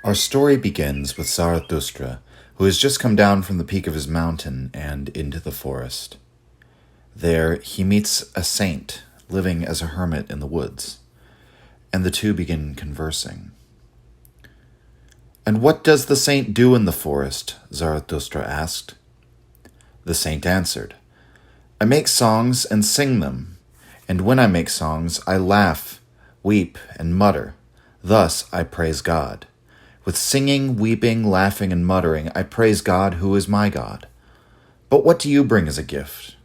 Our story begins with Zarathustra, who has just come down from the peak of his mountain and into the forest. There he meets a saint living as a hermit in the woods, and the two begin conversing. "And what does the saint do in the forest?" Zarathustra asked. The saint answered, "I make songs and sing them, and when I make songs I laugh, weep, and mutter. Thus I praise God. With singing, weeping, laughing, and muttering, I praise God who is my God. But what do you bring as a gift?"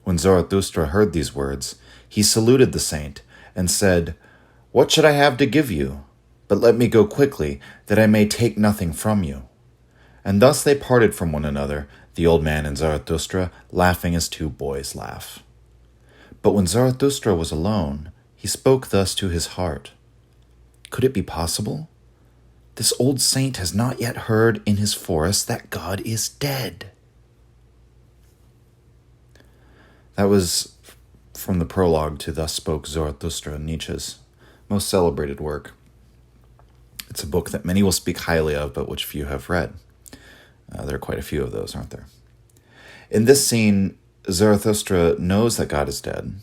When Zarathustra heard these words, he saluted the saint and said, "What should I have to give you? But let me go quickly, that I may take nothing from you." And thus they parted from one another, the old man and Zarathustra, laughing as two boys laugh. But when Zarathustra was alone, he spoke thus to his heart. Could it be possible? This old saint has not yet heard in his forest that God is dead. That was from the prologue to Thus Spoke Zarathustra, Nietzsche's most celebrated work. It's a book that many will speak highly of, but which few have read. There are quite a few of those, aren't there? In this scene, Zarathustra knows that God is dead,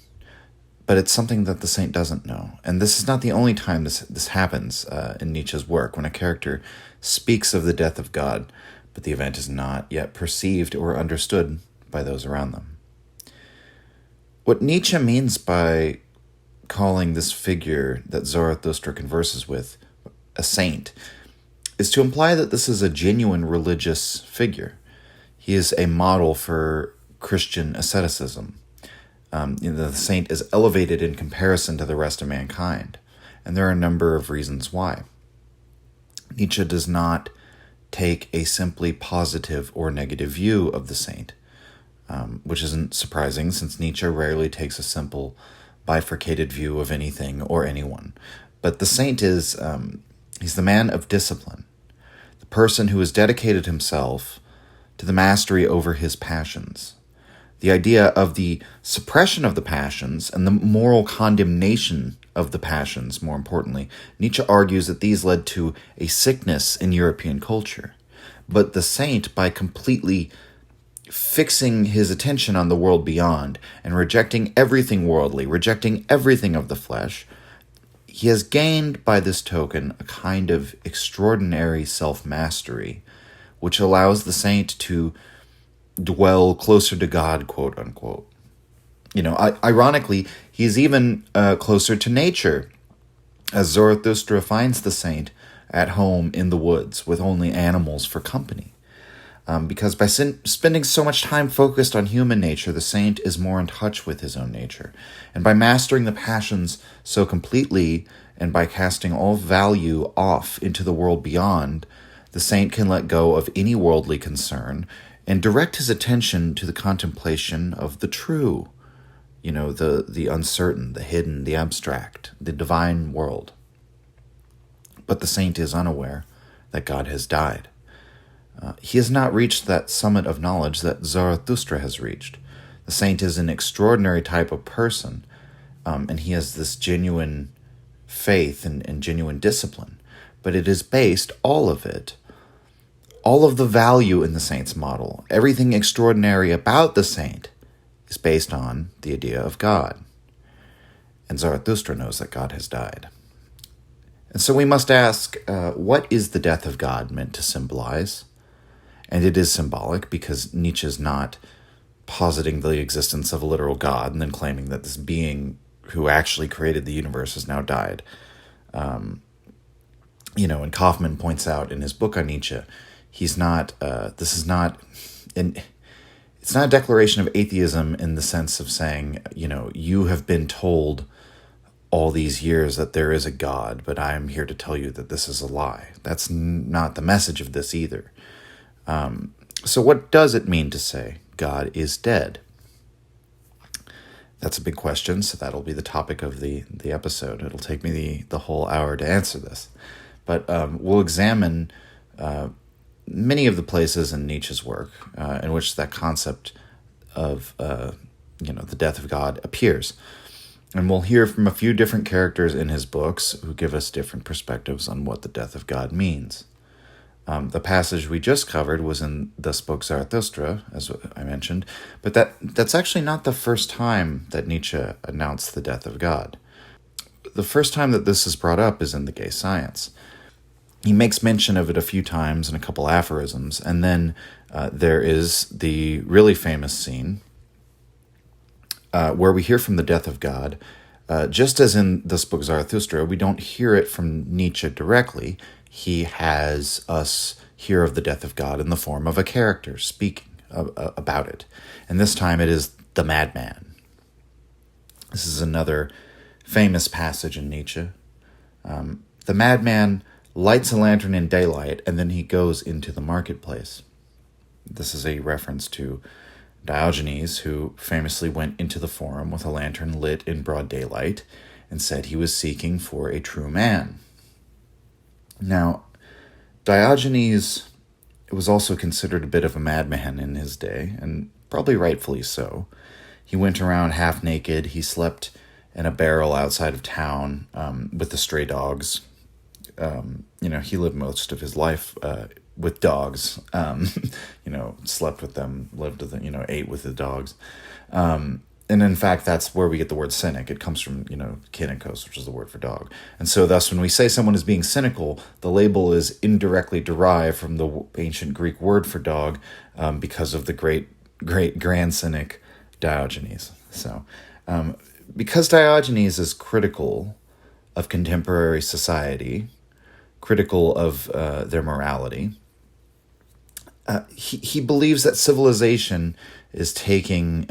but it's something that the saint doesn't know. And this is not the only time this happens in Nietzsche's work, when a character speaks of the death of God, but the event is not yet perceived or understood by those around them. What Nietzsche means by calling this figure that Zarathustra converses with a saint is to imply that this is a genuine religious figure. He is a model for Christian asceticism. The saint is elevated in comparison to the rest of mankind, and there are a number of reasons why. Nietzsche does not take a simply positive or negative view of the saint, which isn't surprising since Nietzsche rarely takes a simple bifurcated view of anything or anyone. But the saint is, he's the man of discipline, the person who has dedicated himself to the mastery over his passions. The idea of the suppression of the passions and the moral condemnation of the passions, more importantly, Nietzsche argues that these led to a sickness in European culture. But the saint, by completely fixing his attention on the world beyond and rejecting everything worldly, rejecting everything of the flesh, he has gained by this token a kind of extraordinary self-mastery, which allows the saint to dwell closer to God, quote unquote. Ironically, he's even closer to nature, as Zarathustra finds the saint at home in the woods with only animals for company. Because by spending so much time focused on human nature, the saint is more in touch with his own nature. And by mastering the passions so completely, and by casting all value off into the world beyond, the saint can let go of any worldly concern and direct his attention to the contemplation of the true, the uncertain, the hidden, the abstract, the divine world. But the saint is unaware that God has died. He has not reached that summit of knowledge that Zarathustra has reached. The saint is an extraordinary type of person, and he has this genuine faith and genuine discipline. But it is based, all of the value in the saint's model, everything extraordinary about the saint, is based on the idea of God. And Zarathustra knows that God has died. And so we must ask, what is the death of God meant to symbolize? And it is symbolic because Nietzsche is not positing the existence of a literal God and then claiming that this being who actually created the universe has now died. And Kaufman points out in his book on Nietzsche, it's not a declaration of atheism in the sense of saying, you have been told all these years that there is a God, but I am here to tell you that this is a lie. That's not the message of this either. So what does it mean to say God is dead? That's a big question, so that'll be the topic of the episode. It'll take me the whole hour to answer this. But we'll examine many of the places in Nietzsche's work in which that concept of the death of God appears. And we'll hear from a few different characters in his books who give us different perspectives on what the death of God means. The passage we just covered was in Thus Spoke Zarathustra, as I mentioned, but that's actually not the first time that Nietzsche announced the death of God. The first time that this is brought up is in The Gay Science. He makes mention of it a few times in a couple aphorisms, and then there is the really famous scene where we hear from the death of God. Just as in Thus Spoke Zarathustra, we don't hear it from Nietzsche directly. He has us hear of the death of God in the form of a character speaking about it. And this time it is the Madman. This is another famous passage in Nietzsche. The Madman lights a lantern in daylight, and then he goes into the marketplace. This is a reference to Diogenes, who famously went into the forum with a lantern lit in broad daylight and said he was seeking for a true man. Now, Diogenes was also considered a bit of a madman in his day, and probably rightfully so. He went around half naked. He slept in a barrel outside of town with the stray dogs. He lived most of his life with dogs, slept with them, lived with them, ate with the dogs. And in fact, that's where we get the word cynic. It comes from, kynikos, which is the word for dog. And so thus, when we say someone is being cynical, the label is indirectly derived from the ancient Greek word for dog because of the great grand cynic Diogenes. So because Diogenes is critical of contemporary society, critical of their morality, he believes that civilization is taking...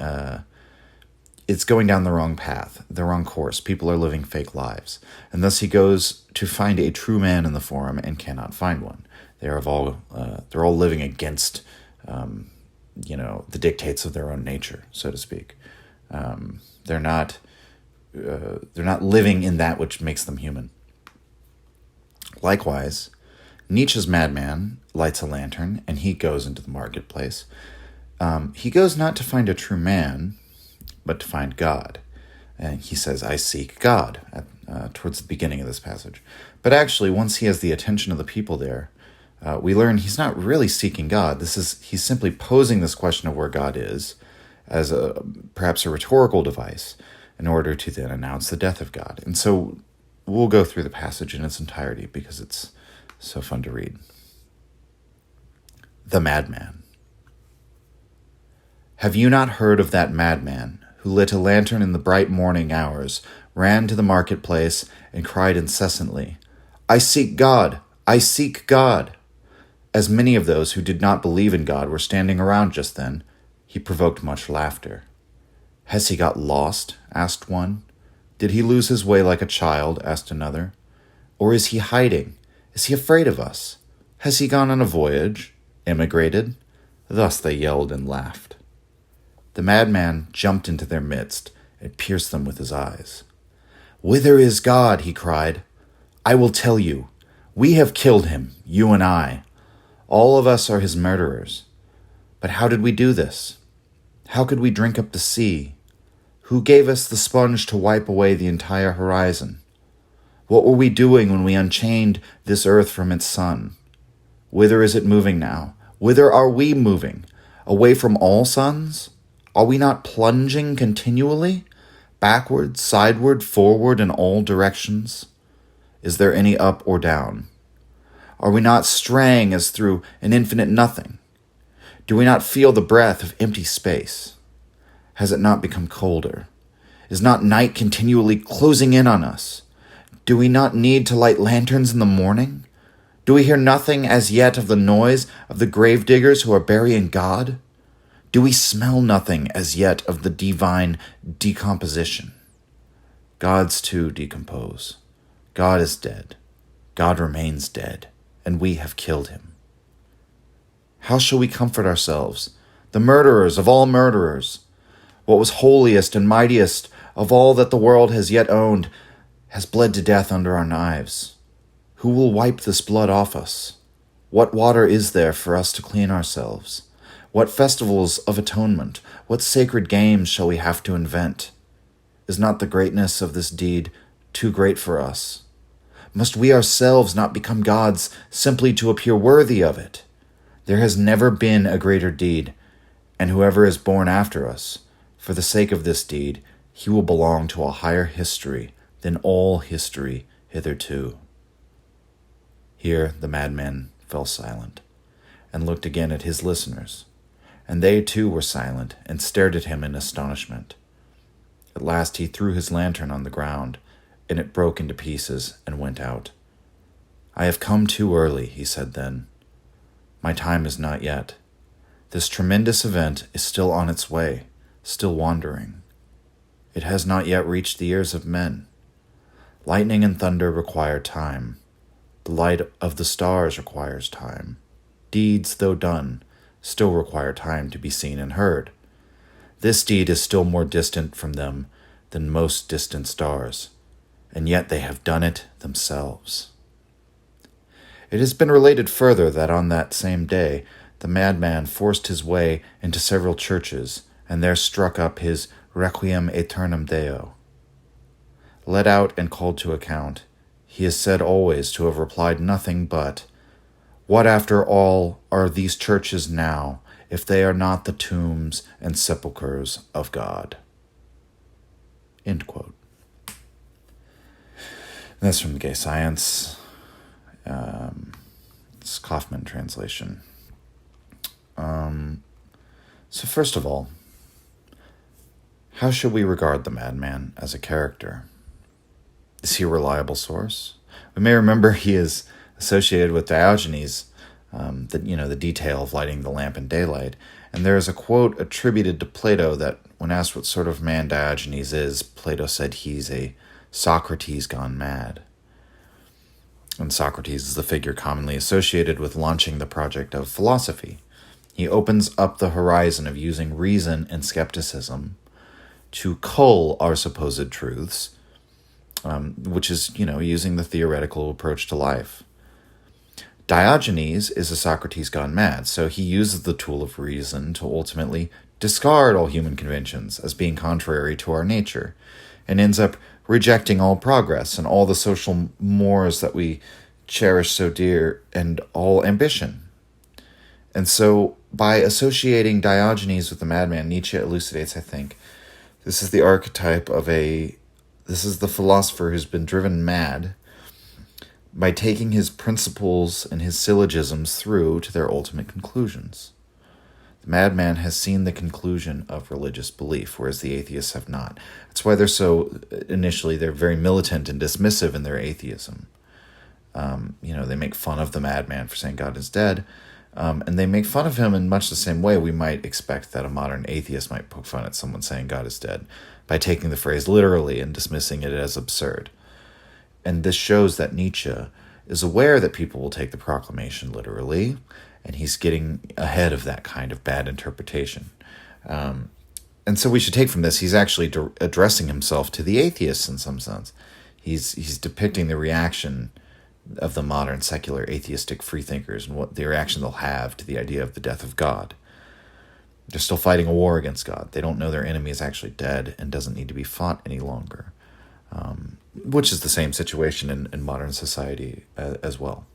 it's going down the wrong path, the wrong course. People are living fake lives. And thus he goes to find a true man in the forum and cannot find one. They're all living against, the dictates of their own nature, so to speak. They're not living in that which makes them human. Likewise, Nietzsche's Madman lights a lantern and he goes into the marketplace. He goes not to find a true man, but to find God. And he says, I seek God, towards the beginning of this passage. But actually, once he has the attention of the people there, we learn he's not really seeking God. He's simply posing this question of where God is as perhaps a rhetorical device in order to then announce the death of God. And so we'll go through the passage in its entirety because it's so fun to read. The Madman. Have you not heard of that madman who lit a lantern in the bright morning hours, ran to the marketplace, and cried incessantly, I seek God! I seek God! As many of those who did not believe in God were standing around just then, he provoked much laughter. Has he got lost? Asked one. Did he lose his way like a child? Asked another. Or is he hiding? Is he afraid of us? Has he gone on a voyage? Emigrated? Thus they yelled and laughed. The madman jumped into their midst and pierced them with his eyes. Whither is God? He cried. I will tell you. We have killed him, you and I. All of us are his murderers. But how did we do this? How could we drink up the sea? Who gave us the sponge to wipe away the entire horizon? What were we doing when we unchained this earth from its sun? Whither is it moving now? Whither are we moving? Away from all suns? Are we not plunging continually? Backward, sideward, forward, in all directions? Is there any up or down? Are we not straying as through an infinite nothing? Do we not feel the breath of empty space? Has it not become colder? Is not night continually closing in on us? Do we not need to light lanterns in the morning? Do we hear nothing as yet of the noise of the grave diggers who are burying God? Do we smell nothing as yet of the divine decomposition? Gods too decompose. God is dead. God remains dead, and we have killed him. How shall we comfort ourselves, the murderers of all murderers? What was holiest and mightiest of all that the world has yet owned has bled to death under our knives. Who will wipe this blood off us? What water is there for us to clean ourselves? What festivals of atonement, what sacred games shall we have to invent? Is not the greatness of this deed too great for us? Must we ourselves not become gods simply to appear worthy of it? There has never been a greater deed, and whoever is born after us, for the sake of this deed, he will belong to a higher history than all history hitherto. Here the madman fell silent, and looked again at his listeners, and they too were silent and stared at him in astonishment. At last he threw his lantern on the ground, and it broke into pieces and went out. "I have come too early," he said then. "My time is not yet. This tremendous event is still on its way, still wandering. It has not yet reached the ears of men. Lightning and thunder require time. The light of the stars requires time. Deeds, though done, still require time to be seen and heard. This deed is still more distant from them than most distant stars, and yet they have done it themselves." It has been related further that on that same day, the madman forced his way into several churches, and there struck up his Requiem Aeternam Deo. Led out and called to account, he is said always to have replied nothing but, "What after all are these churches now, if they are not the tombs and sepulchres of God?" End quote. And that's from Gay Science. It's Kaufman translation. So first of all, how should we regard the madman as a character? Is he a reliable source? We may remember he is associated with Diogenes, the detail of lighting the lamp in daylight. And there is a quote attributed to Plato that when asked what sort of man Diogenes is, Plato said he's a Socrates gone mad. And Socrates is the figure commonly associated with launching the project of philosophy. He opens up the horizon of using reason and skepticism to cull our supposed truths, which is, using the theoretical approach to life. Diogenes is a Socrates gone mad, so he uses the tool of reason to ultimately discard all human conventions as being contrary to our nature, and ends up rejecting all progress and all the social mores that we cherish so dear and all ambition. And so by associating Diogenes with the madman, Nietzsche elucidates, I think, this is the archetype of this is the philosopher who's been driven mad by taking his principles and his syllogisms through to their ultimate conclusions. The madman has seen the conclusion of religious belief, whereas the atheists have not. That's why they're very militant and dismissive in their atheism. They make fun of the madman for saying God is dead, and they make fun of him in much the same way we might expect that a modern atheist might poke fun at someone saying God is dead, by taking the phrase literally and dismissing it as absurd. And this shows that Nietzsche is aware that people will take the proclamation literally, and he's getting ahead of that kind of bad interpretation. And so we should take from this, he's actually addressing himself to the atheists in some sense. He's depicting the reaction of the modern secular atheistic freethinkers and what the reaction they'll have to the idea of the death of God. They're still fighting a war against God. They don't know their enemy is actually dead and doesn't need to be fought any longer, which is the same situation in modern society as well.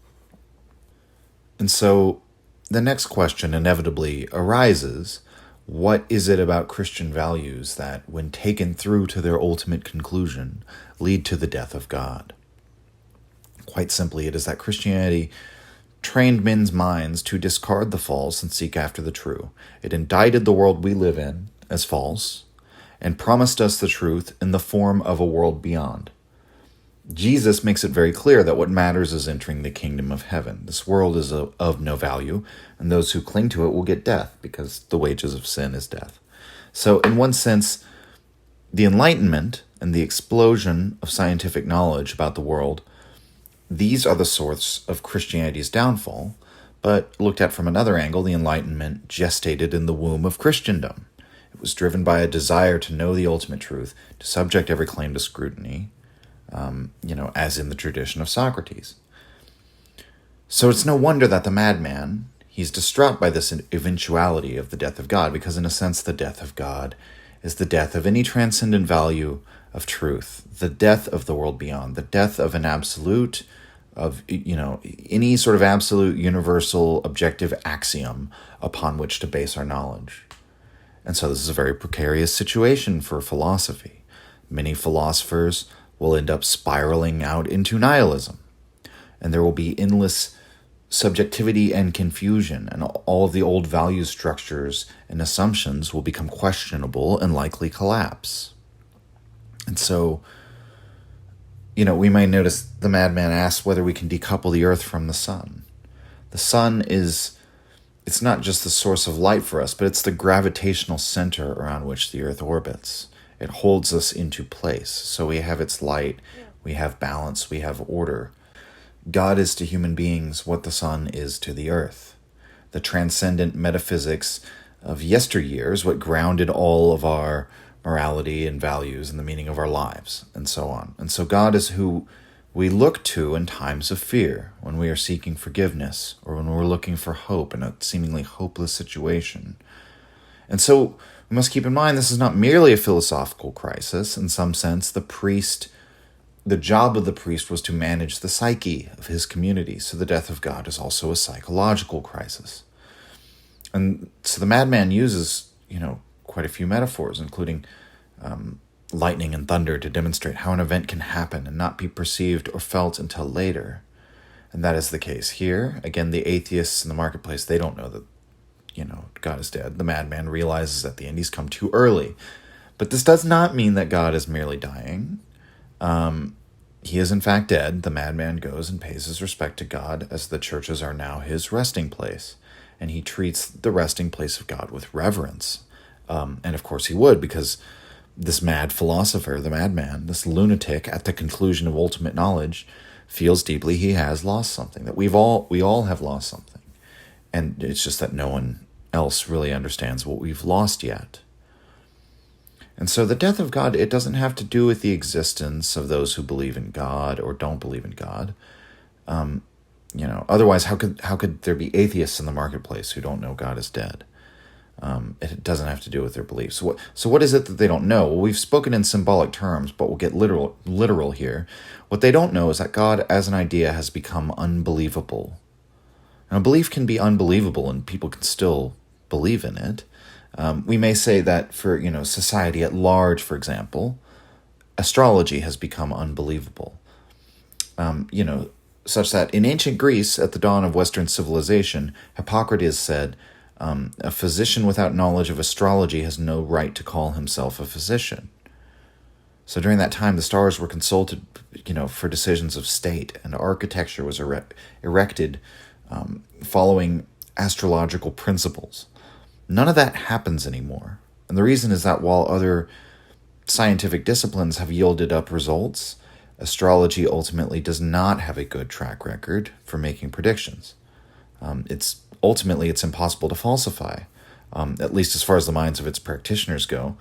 And so the next question inevitably arises, what is it about Christian values that, when taken through to their ultimate conclusion, lead to the death of God? Quite simply, it is that Christianity trained men's minds to discard the false and seek after the true. It indicted the world we live in as false and promised us the truth in the form of a world beyond. Jesus makes it very clear that what matters is entering the kingdom of heaven. This world is of no value, and those who cling to it will get death, because the wages of sin is death. So in one sense, the Enlightenment and the explosion of scientific knowledge about the world, these are the source of Christianity's downfall, but looked at from another angle, the Enlightenment gestated in the womb of Christendom. It was driven by a desire to know the ultimate truth, to subject every claim to scrutiny, as in the tradition of Socrates. So it's no wonder that the madman, he's distraught by this eventuality of the death of God, because in a sense the death of God is the death of any transcendent value of truth, the death of the world beyond, the death of an absolute, of, any sort of absolute, universal, objective axiom upon which to base our knowledge. And so this is a very precarious situation for philosophy. Many philosophers will end up spiraling out into nihilism, and there will be endless subjectivity and confusion, and all of the old value structures and assumptions will become questionable and likely collapse. And so, we might notice the madman asks whether we can decouple the earth from the sun. The sun it's not just the source of light for us, but it's the gravitational center around which the earth orbits. It holds us into place. So we have its light, we have balance, we have order. God is to human beings what the sun is to the earth. The transcendent metaphysics of yesteryears, what grounded all of our morality and values and the meaning of our lives, and so on. And so God is who we look to in times of fear, when we are seeking forgiveness, or when we're looking for hope in a seemingly hopeless situation. And so we must keep in mind this is not merely a philosophical crisis. In some sense, the job of the priest was to manage the psyche of his community. So the death of God is also a psychological crisis. And so the madman uses, quite a few metaphors, including lightning and thunder, to demonstrate how an event can happen and not be perceived or felt until later. And that is the case here. Again, the atheists in the marketplace, they don't know that, God is dead. The madman realizes at the end he's come too early. But this does not mean that God is merely dying. He is in fact dead. The madman goes and pays his respect to God, as the churches are now his resting place. And he treats the resting place of God with reverence. And of course he would, because this mad philosopher, the madman, this lunatic at the conclusion of ultimate knowledge, feels deeply he has lost something, that we all have lost something. And it's just that no one else really understands what we've lost yet. And so the death of God, it doesn't have to do with the existence of those who believe in God or don't believe in God. Otherwise, how could there be atheists in the marketplace who don't know God is dead? It doesn't have to do with their beliefs. So what is it that they don't know? Well, we've spoken in symbolic terms, but we'll get literal here. What they don't know is that God as an idea has become unbelievable. Now, belief can be unbelievable and people can still believe in it. We may say that for, society at large, for example, astrology has become unbelievable. Such that in ancient Greece, at the dawn of Western civilization, Hippocrates said, a physician without knowledge of astrology has no right to call himself a physician. So during that time, the stars were consulted, for decisions of state, and architecture was erected following astrological principles. None of that happens anymore. And the reason is that while other scientific disciplines have yielded up results, astrology ultimately does not have a good track record for making predictions. It's impossible to falsify, at least as far as the minds of its practitioners go.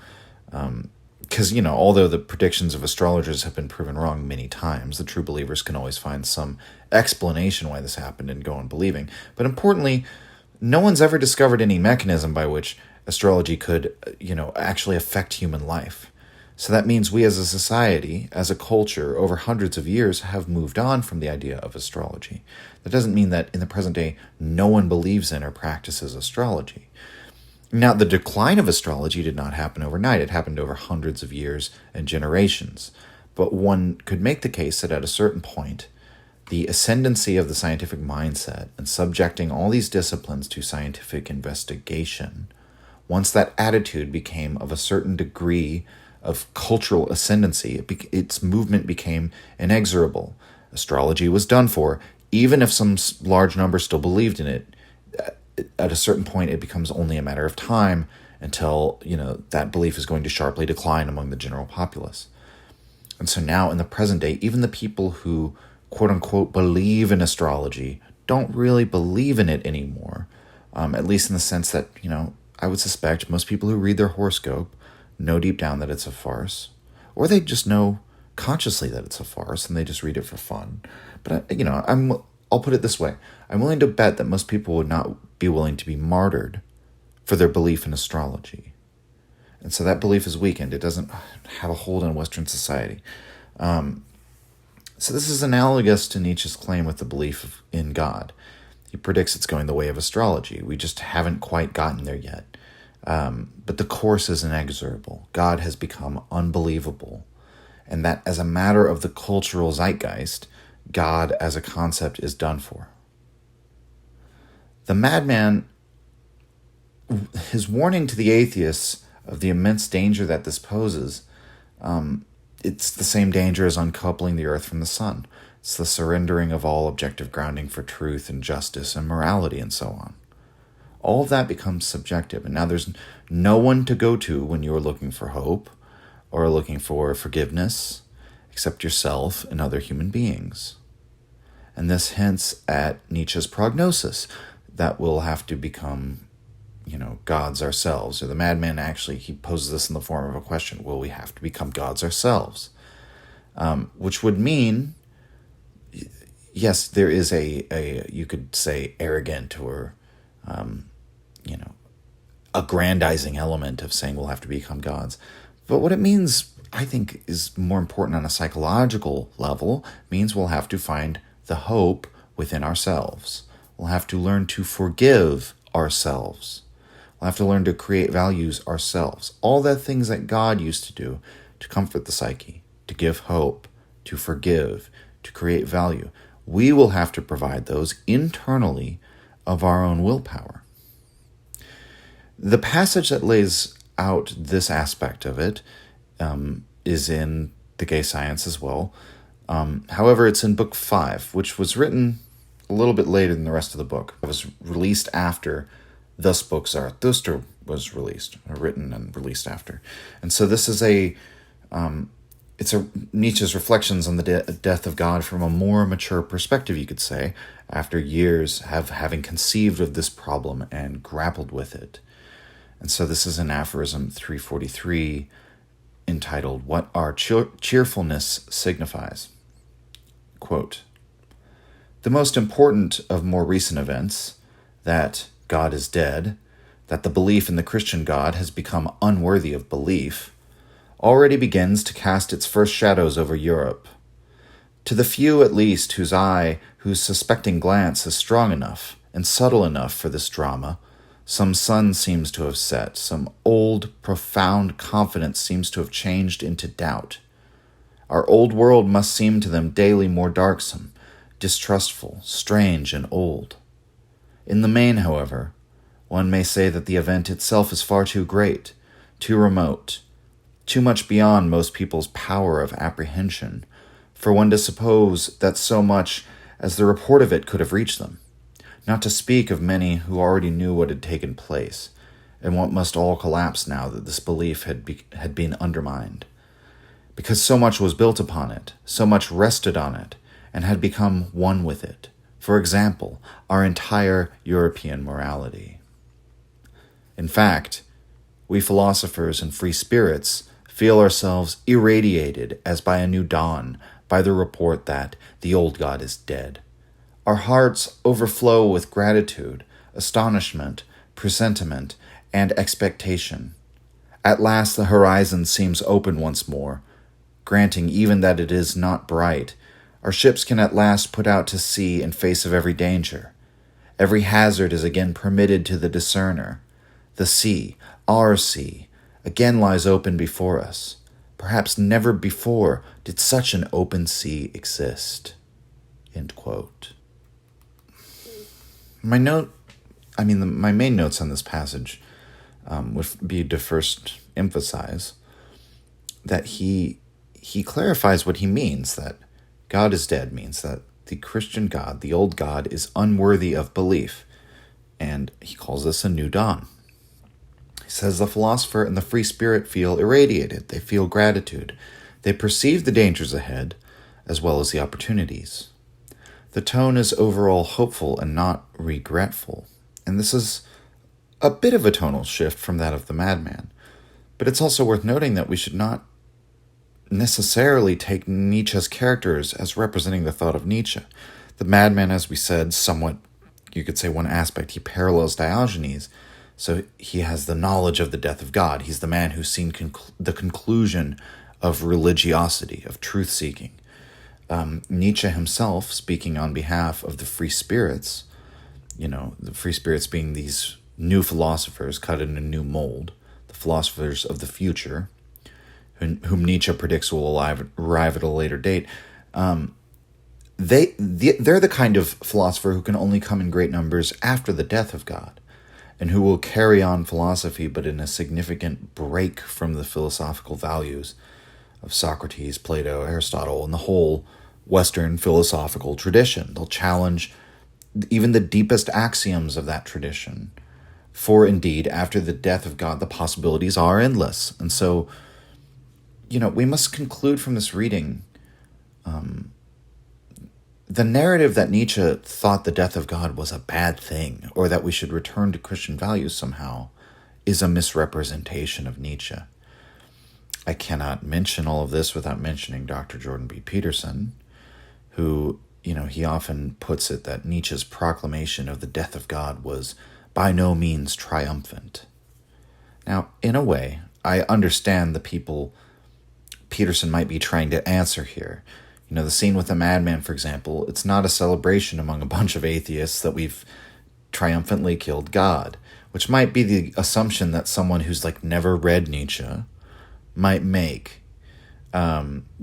Because, although the predictions of astrologers have been proven wrong many times, the true believers can always find some explanation why this happened and go on believing. But importantly, no one's ever discovered any mechanism by which astrology could, actually affect human life. So that means we as a society, as a culture, over hundreds of years have moved on from the idea of astrology. That doesn't mean that in the present day, no one believes in or practices astrology. Now, the decline of astrology did not happen overnight. It happened over hundreds of years and generations. But one could make the case that at a certain point, the ascendancy of the scientific mindset and subjecting all these disciplines to scientific investigation, once that attitude became of a certain degree of cultural ascendancy, its movement became inexorable. Astrology was done for. Even if some large number still believed in it, at a certain point it becomes only a matter of time until, that belief is going to sharply decline among the general populace. And so now in the present day, even the people who quote unquote believe in astrology don't really believe in it anymore. At least in the sense that, I would suspect most people who read their horoscope know deep down that it's a farce, or they just know consciously that it's a farce and they just read it for fun. But I'll put it this way. I'm willing to bet that most people would not be willing to be martyred for their belief in astrology. And so that belief is weakened. It doesn't have a hold on Western society. So this is analogous to Nietzsche's claim with the belief in God. He predicts it's going the way of astrology. We just haven't quite gotten there yet. But the course is inexorable. God has become unbelievable. And that as a matter of the cultural zeitgeist, God as a concept is done for. The Madman, his warning to the atheists of the immense danger that this poses, it's the same danger as uncoupling the earth from the sun. It's the surrendering of all objective grounding for truth and justice and morality and so on. All of that becomes subjective, and now there's no one to go to when you're looking for hope or looking for forgiveness except yourself and other human beings. And this hints at Nietzsche's prognosis that we'll have to become, gods ourselves. Or the Madman actually, he poses this in the form of a question: will we have to become gods ourselves? Which would mean, yes, there is a you could say arrogant or, aggrandizing element of saying we'll have to become gods. But what it means, I think, is more important on a psychological level, means we'll have to find the hope within ourselves. We'll have to learn to forgive ourselves. We'll have to learn to create values ourselves. All the things that God used to do to comfort the psyche, to give hope, to forgive, to create value. We will have to provide those internally of our own willpower. The passage that lays out this aspect of it is in The Gay Science as well. However, it's in book 5, which was written a little bit later than the rest of the book. It was released after The Spoke Zarathustra was written and released after. And so this is Nietzsche's reflections on the death of God from a more mature perspective, you could say, after years having conceived of this problem and grappled with it. And so this is in aphorism 343, entitled, "What Our Cheerfulness Signifies." Quote, "The most important of more recent events, that God is dead, that the belief in the Christian God has become unworthy of belief, already begins to cast its first shadows over Europe. To the few, at least, whose suspecting glance is strong enough and subtle enough for this drama, some sun seems to have set, some old, profound confidence seems to have changed into doubt. Our old world must seem to them daily more darksome, distrustful, strange, and old. In the main, however, one may say that the event itself is far too great, too remote, too much beyond most people's power of apprehension, for one to suppose that so much as the report of it could have reached them, not to speak of many who already knew what had taken place, and what must all collapse now that this belief had been undermined. Because so much was built upon it, so much rested on it, and had become one with it. For example, our entire European morality. In fact, we philosophers and free spirits feel ourselves irradiated as by a new dawn by the report that the old God is dead. Our hearts overflow with gratitude, astonishment, presentiment, and expectation. At last the horizon seems open once more, granting even that it is not bright. Our ships can at last put out to sea in face of every danger. Every hazard is again permitted to the discerner. The sea, our sea, again lies open before us. Perhaps never before did such an open sea exist." End quote. My main notes on this passage would be to first emphasize that he clarifies what he means, that God is dead means that the Christian God, the old God, is unworthy of belief, and he calls this a new dawn. He says the philosopher and the free spirit feel irradiated, they feel gratitude, they perceive the dangers ahead as well as the opportunities. The tone is overall hopeful and not regretful, and this is a bit of a tonal shift from that of the Madman. But it's also worth noting that we should not necessarily take Nietzsche's characters as representing the thought of Nietzsche. The Madman, as we said, somewhat, you could say one aspect, he parallels Diogenes, So he has the knowledge of the death of God. He's the man who's seen the conclusion of religiosity, of truth-seeking. Nietzsche himself, speaking on behalf of the free spirits, the free spirits being these new philosophers cut in a new mold, the philosophers of the future, whom Nietzsche predicts will arrive at a later date, they're the kind of philosopher who can only come in great numbers after the death of God, and who will carry on philosophy but in a significant break from the philosophical values of Socrates, Plato, Aristotle, and the whole Western philosophical tradition. They'll challenge even the deepest axioms of that tradition. For indeed, after the death of God, the possibilities are endless. And so, we must conclude from this reading, the narrative that Nietzsche thought the death of God was a bad thing, or that we should return to Christian values somehow, is a misrepresentation of Nietzsche. I cannot mention all of this without mentioning Dr. Jordan B. Peterson, who, he often puts it that Nietzsche's proclamation of the death of God was by no means triumphant. Now, in a way, I understand the people Peterson might be trying to answer here. The scene with the Madman, for example, it's not a celebration among a bunch of atheists that we've triumphantly killed God, which might be the assumption that someone who's never read Nietzsche might make,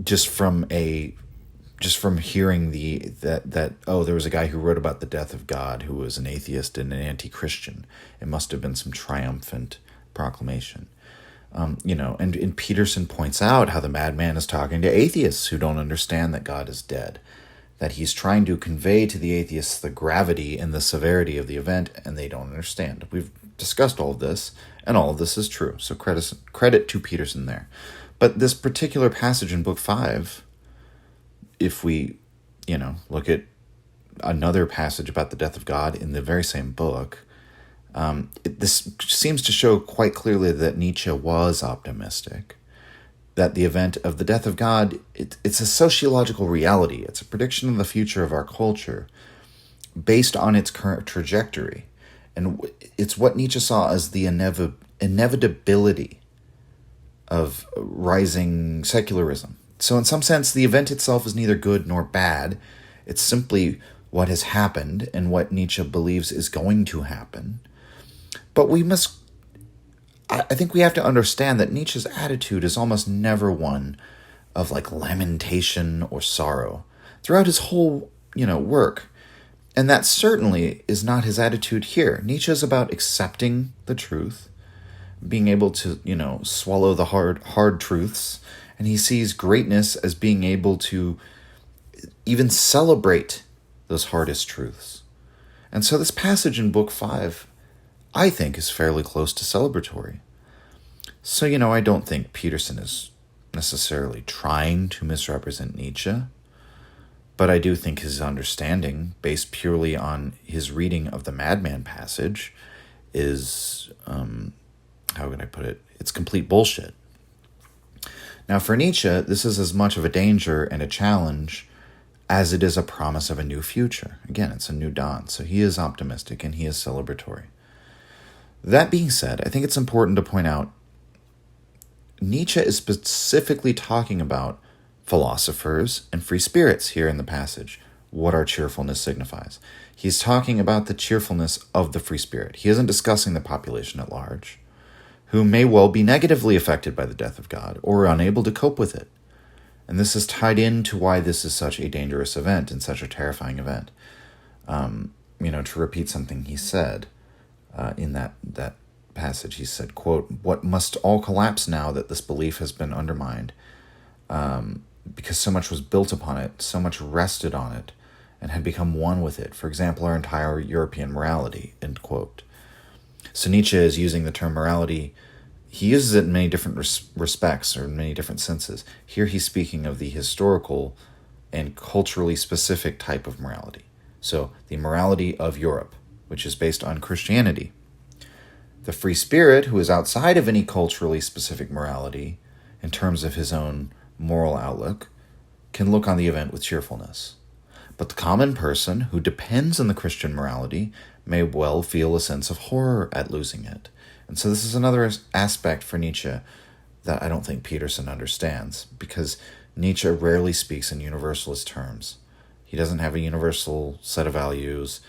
just from hearing that there was a guy who wrote about the death of God who was an atheist and an anti-Christian. It must have been some triumphant proclamation. And Peterson points out how the Madman is talking to atheists who don't understand that God is dead, that he's trying to convey to the atheists the gravity and the severity of the event, and they don't understand. We've discussed all of this, and all of this is true, so credit to Peterson there. But this particular passage in Book 5, if we, look at another passage about the death of God in the very same book, this seems to show quite clearly that Nietzsche was optimistic, that the event of the death of God, it's a sociological reality. It's a prediction of the future of our culture based on its current trajectory. And it's what Nietzsche saw as the inevitability of rising secularism. So in some sense, the event itself is neither good nor bad. It's simply what has happened and what Nietzsche believes is going to happen. But I think we have to understand that Nietzsche's attitude is almost never one of lamentation or sorrow throughout his whole, work. And that certainly is not his attitude here. Nietzsche is about accepting the truth, being able to, swallow the hard truths. And he sees greatness as being able to even celebrate those hardest truths. And so this passage in Book 5, I think, is fairly close to celebratory. So, I don't think Peterson is necessarily trying to misrepresent Nietzsche, but I do think his understanding, based purely on his reading of the Madman passage, is, how can I put it? It's complete bullshit. Now, for Nietzsche, this is as much of a danger and a challenge as it is a promise of a new future. Again, it's a new dawn, so he is optimistic and he is celebratory. That being said, I think it's important to point out Nietzsche is specifically talking about philosophers and free spirits here in the passage, what our cheerfulness signifies. He's talking about the cheerfulness of the free spirit. He isn't discussing the population at large, who may well be negatively affected by the death of God or unable to cope with it. And this is tied into why this is such a dangerous event and such a terrifying event. To repeat something he said in that passage, he said, quote, "What must all collapse now that this belief has been undermined, because so much was built upon it, so much rested on it, and had become one with it. For example, our entire European morality," end quote. So Nietzsche is using the term morality. He uses it in many different respects or in many different senses. Here he's speaking of the historical and culturally specific type of morality. So the morality of Europe, which is based on Christianity. The free spirit, who is outside of any culturally specific morality in terms of his own moral outlook, can look on the event with cheerfulness. But the common person who depends on the Christian morality may well feel a sense of horror at losing it. And so this is another aspect for Nietzsche that I don't think Peterson understands, because Nietzsche rarely speaks in universalist terms. He doesn't have a universal set of values.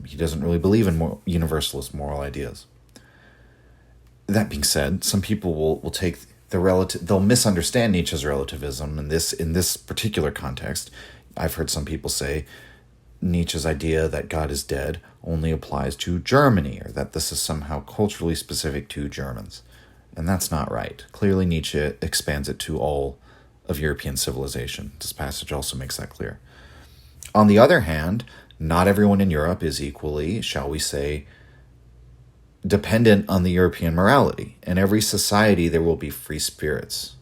He doesn't really believe in universalist moral ideas. That being said, some people will take they'll misunderstand Nietzsche's relativism in this particular context. I've heard some people say Nietzsche's idea that God is dead only applies to Germany, or that this is somehow culturally specific to Germans. And that's not right. Clearly, Nietzsche expands it to all of European civilization. This passage also makes that clear. On the other hand, not everyone in Europe is equally, shall we say, dependent on the European morality. In every society, there will be free spirits,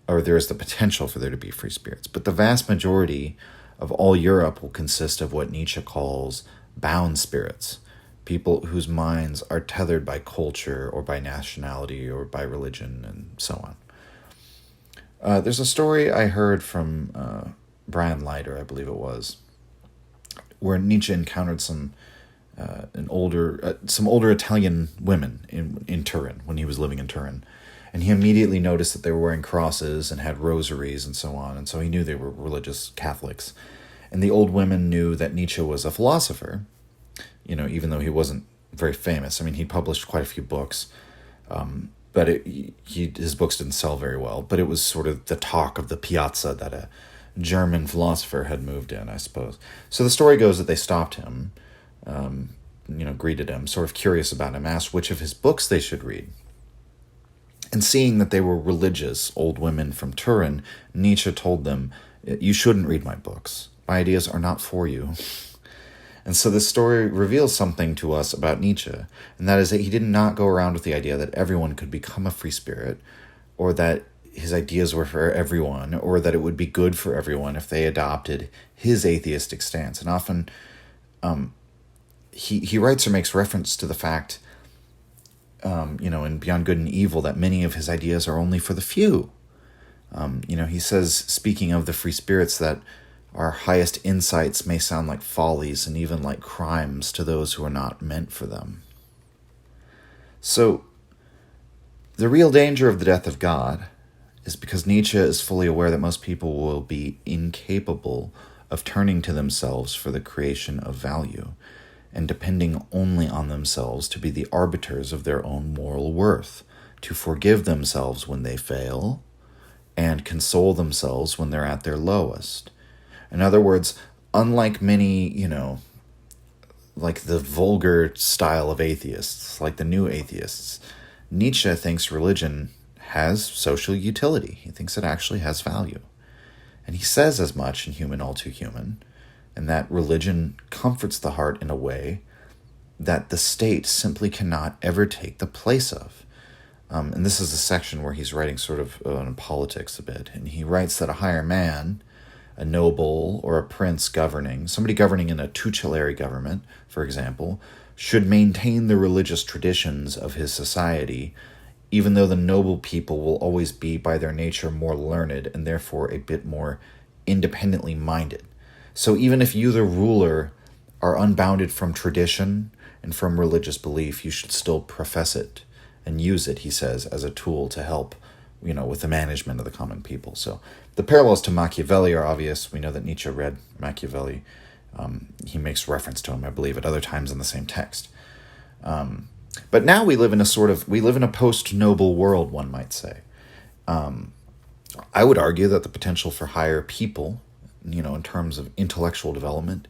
or there is the potential for there to be free spirits. But the vast majority of all Europe will consist of what Nietzsche calls bound spirits, people whose minds are tethered by culture or by nationality or by religion and so on. There's a story I heard from Brian Leiter, I believe it was, where Nietzsche encountered some older Italian women in Turin when he was living in Turin. And he immediately noticed that they were wearing crosses and had rosaries and so on. And so he knew they were religious Catholics. And the old women knew that Nietzsche was a philosopher, even though he wasn't very famous. I mean, he published quite a few books, but his books didn't sell very well. But it was sort of the talk of the piazza that a German philosopher had moved in, I suppose. So the story goes that they stopped him, greeted him, sort of curious about him, asked which of his books they should read. And seeing that they were religious old women from Turin, Nietzsche told them, "You shouldn't read my books. My ideas are not for you." And so this story reveals something to us about Nietzsche, and that is that he did not go around with the idea that everyone could become a free spirit, or that his ideas were for everyone, or that it would be good for everyone if they adopted his atheistic stance. And often he writes or makes reference to the fact, in Beyond Good and Evil, that many of his ideas are only for the few. He says, speaking of the free spirits, that our highest insights may sound like follies and even like crimes to those who are not meant for them. So, the real danger of the death of God is because Nietzsche is fully aware that most people will be incapable of turning to themselves for the creation of value, and depending only on themselves to be the arbiters of their own moral worth, to forgive themselves when they fail, and console themselves when they're at their lowest. In other words, unlike many, like the vulgar style of atheists, like the new atheists, Nietzsche thinks religion has social utility. He thinks it actually has value. And he says as much in Human All Too Human, and that religion comforts the heart in a way that the state simply cannot ever take the place of. And this is a section where he's writing sort of on politics a bit. And he writes that a higher man, a noble or a prince somebody governing in a tutelary government, for example, should maintain the religious traditions of his society, even though the noble people will always be by their nature more learned and therefore a bit more independently minded. So even if you, the ruler, are unbounded from tradition and from religious belief, you should still profess it and use it, he says, as a tool to help, with the management of the common people. So the parallels to Machiavelli are obvious. We know that Nietzsche read Machiavelli. He makes reference to him, I believe, at other times in the same text. But now we live in a post-noble world, one might say. I would argue that the potential for higher people, in terms of intellectual development,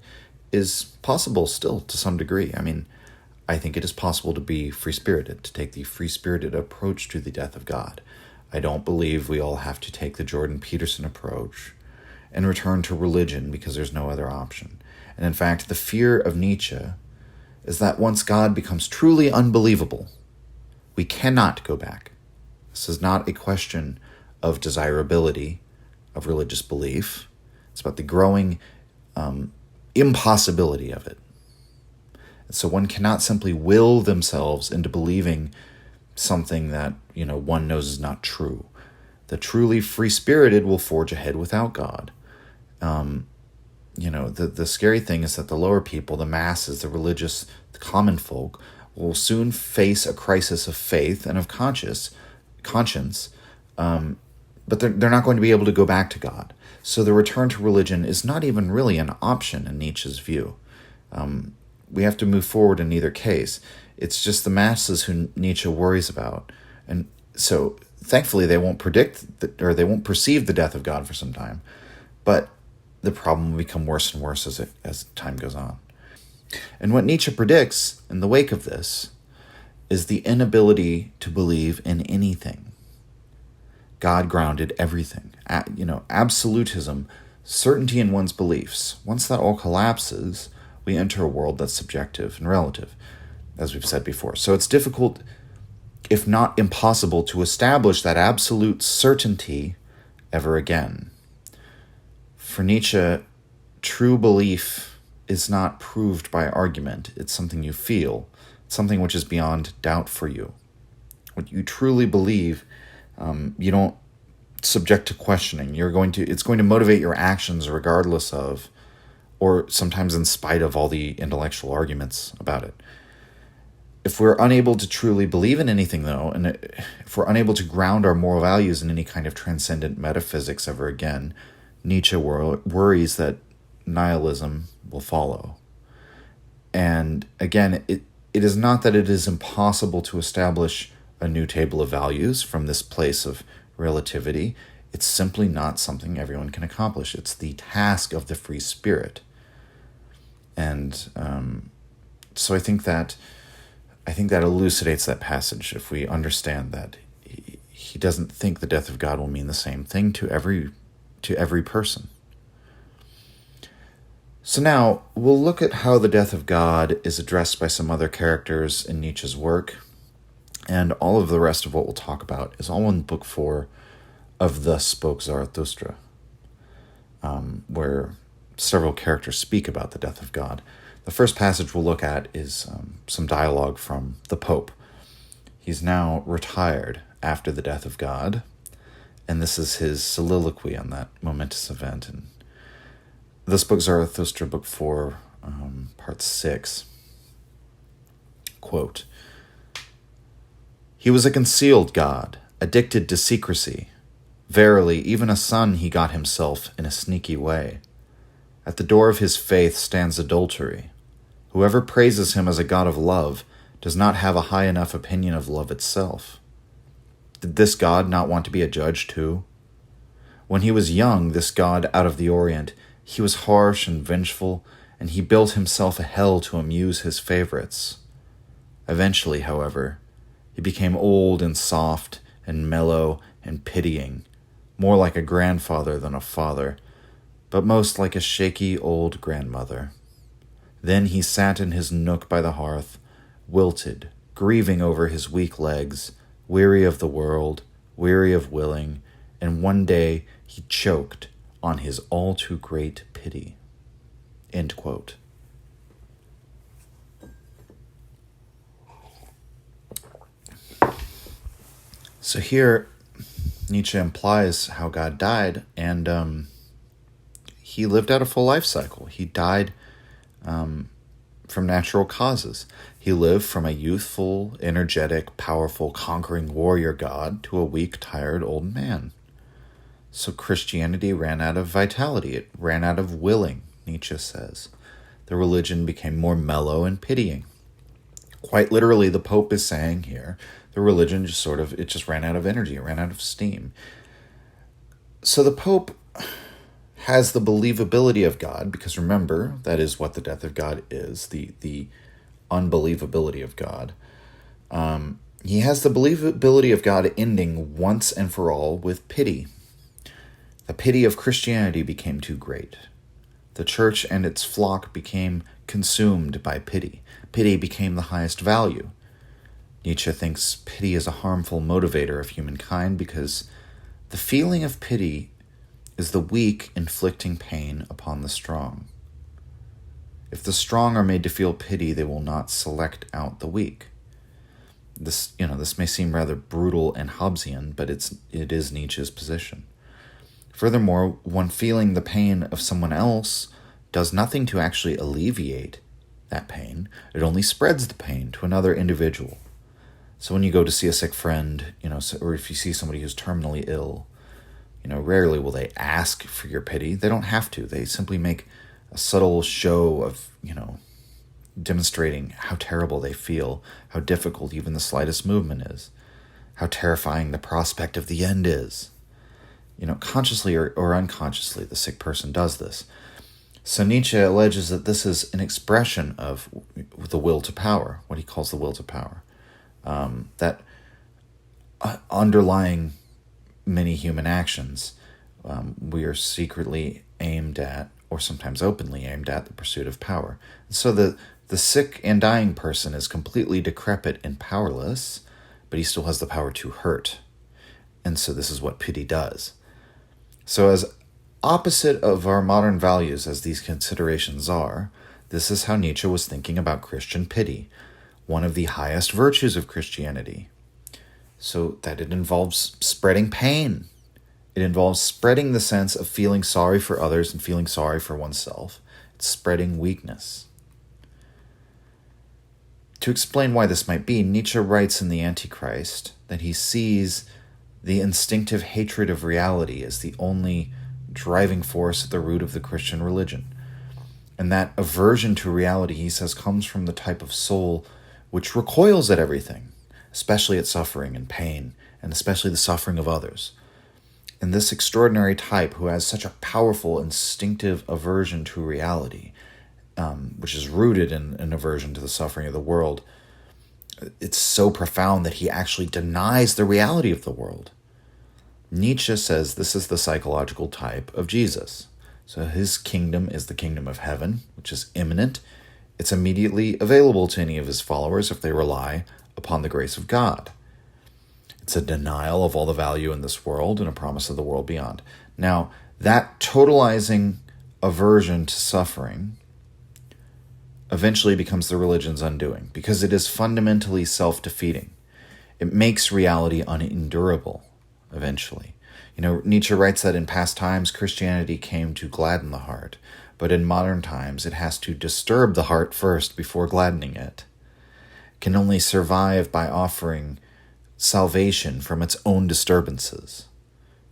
is possible still to some degree. I mean, I think it is possible to be free-spirited, to take the free-spirited approach to the death of God. I don't believe we all have to take the Jordan Peterson approach and return to religion because there's no other option. And in fact, the fear of Nietzsche is that once God becomes truly unbelievable, we cannot go back. This is not a question of desirability of religious belief. It's about the growing impossibility of it. And so one cannot simply will themselves into believing something that, one knows is not true. The truly free-spirited will forge ahead without God. the scary thing is that the lower people, the masses, the religious, the common folk, will soon face a crisis of faith and of conscience, but they're not going to be able to go back to God. So the return to religion is not even really an option in Nietzsche's view. We have to move forward in either case. It's just the masses who Nietzsche worries about. And so thankfully they won't they won't perceive the death of God for some time. But the problem will become worse and worse as time goes on. And what Nietzsche predicts in the wake of this is the inability to believe in anything. God grounded everything. Absolutism, certainty in one's beliefs. Once that all collapses, we enter a world that's subjective and relative, as we've said before. So it's difficult, if not impossible, to establish that absolute certainty ever again. For Nietzsche, true belief is not proved by argument. It's something you feel. It's something which is beyond doubt for you. What you truly believe, you don't subject to questioning. It's going to motivate your actions regardless of, or sometimes in spite of, all the intellectual arguments about it. If we're unable to truly believe in anything, though, and if we're unable to ground our moral values in any kind of transcendent metaphysics ever again, Nietzsche worries that nihilism will follow. And again, it is not that it is impossible to establish a new table of values from this place of relativity. It's simply not something everyone can accomplish. It's the task of the free spirit. And so I think that elucidates that passage if we understand that he doesn't think the death of God will mean the same thing to every person. So now we'll look at how the death of God is addressed by some other characters in Nietzsche's work, and all of the rest of what we'll talk about is all in Book 4 of Thus Spoke Zarathustra, where several characters speak about the death of God. The first passage we'll look at is some dialogue from the Pope. He's now retired after the death of God, and this is his soliloquy on that momentous event. And Thus Spoke Zarathustra, Book 4, Part 6. Quote, "He was a concealed God, addicted to secrecy. Verily, even a son he got himself in a sneaky way. At the door of his faith stands adultery. Whoever praises him as a God of love does not have a high enough opinion of love itself. Did this God not want to be a judge too? When he was young, this God out of the Orient, he was harsh and vengeful, and he built himself a hell to amuse his favorites. Eventually, however, he became old and soft and mellow and pitying, more like a grandfather than a father, but most like a shaky old grandmother. Then he sat in his nook by the hearth, wilted, grieving over his weak legs, weary of the world, weary of willing, and one day he choked on his all too great pity." End quote. So here, Nietzsche implies how God died, and he lived out a full life cycle. He died from natural causes. He lived from a youthful, energetic, powerful, conquering warrior god to a weak, tired old man. So Christianity ran out of vitality. It ran out of willing, Nietzsche says. The religion became more mellow and pitying. Quite literally, the Pope is saying here, the religion just ran out of energy. It ran out of steam. So the Pope has the believability of God, because remember, that is what the death of God is, the unbelievability of God. He has the believability of God ending once and for all with pity. The pity of Christianity became too great. The church and its flock became consumed by pity. Pity became the highest value. Nietzsche thinks pity is a harmful motivator of humankind because the feeling of pity is the weak inflicting pain upon the strong. If the strong are made to feel pity, they will not select out the weak. This may seem rather brutal and Hobbesian, but it is Nietzsche's position. Furthermore, one feeling the pain of someone else does nothing to actually alleviate that pain. It only spreads the pain to another individual. So when you go to see a sick friend, or if you see somebody who's terminally ill, rarely will they ask for your pity. They don't have to. They simply make a subtle show of, demonstrating how terrible they feel, how difficult even the slightest movement is, how terrifying the prospect of the end is. Consciously or unconsciously, the sick person does this. So Nietzsche alleges that this is an expression of the will to power, what he calls the will to power. That underlying many human actions, we are secretly aimed at, or sometimes openly aimed at, the pursuit of power. So the sick and dying person is completely decrepit and powerless, but he still has the power to hurt. And so this is what pity does. So as opposite of our modern values as these considerations are, this is how Nietzsche was thinking about Christian pity, one of the highest virtues of Christianity. So that it involves spreading pain. It involves spreading the sense of feeling sorry for others and feeling sorry for oneself. It's spreading weakness. To explain why this might be, Nietzsche writes in The Antichrist that he sees the instinctive hatred of reality as the only driving force at the root of the Christian religion. And that aversion to reality, he says, comes from the type of soul which recoils at everything, especially at suffering and pain, and especially the suffering of others. And this extraordinary type, who has such a powerful instinctive aversion to reality, which is rooted in an aversion to the suffering of the world, it's so profound that he actually denies the reality of the world. Nietzsche says this is the psychological type of Jesus. So his kingdom is the kingdom of heaven, which is imminent. It's immediately available to any of his followers if they rely upon the grace of God. It's a denial of all the value in this world and a promise of the world beyond. Now, that totalizing aversion to suffering eventually becomes the religion's undoing, because it is fundamentally self-defeating. It makes reality unendurable, eventually. Nietzsche writes that in past times, Christianity came to gladden the heart, but in modern times, it has to disturb the heart first before gladdening it. It can only survive by offering salvation from its own disturbances.